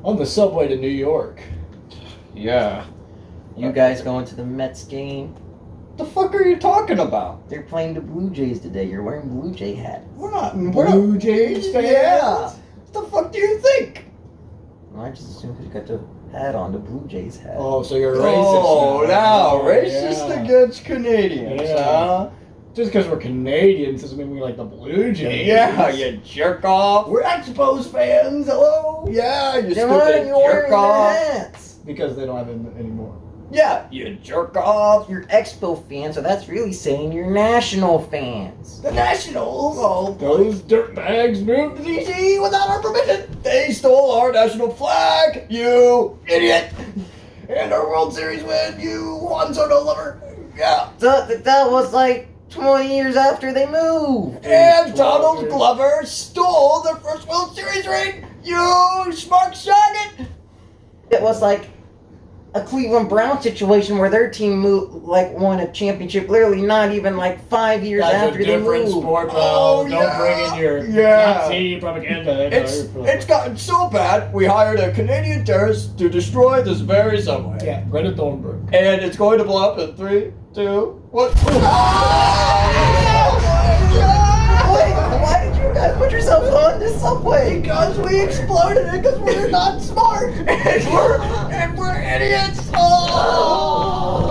On the subway to New York. Yeah. You guys going to the Mets game? What the fuck are you talking about? They're playing the Blue Jays today. You're wearing Blue Jay hats. We're not Blue Jays fans? Yeah. What the fuck do you think? Well, I just assumed you got the hat on, the Blue Jays hat. Oh, so you're racist. Oh, now racist yeah. against Canadians, Yeah. huh? Just because we're Canadians doesn't mean we like the Blue Jays. Yeah, you jerk off. We're Expos fans. Hello. Yeah, you Then why stupid aren't you wearing jerk their off. hats? Because they don't have it anymore. Yeah, you jerk off. You're Expo fans, so that's really saying you're National fans. The Nationals, oh, Those dirtbags moved to DC without our permission. they stole our national flag, you idiot. And our World Series win, you Juan Soto lover. Yeah. That was like 20 years after they moved. And Donald Glover stole their first World Series ring, you smart shaggot. It was like a Cleveland Brown situation where their team won a championship literally not even like 5 years That's after a they different moved. sport, pal. Oh, Don't yeah. bring in your Yeah. Nazi propaganda. It's gotten so bad, we hired a Canadian terrorist to destroy this very subway. Yeah, Greta Thunberg. And it's going to blow up in 3, 2, 1. Wait, why did you guys put yourselves on this subway? Because we exploded it because we're not smart and we're idiots. Oh!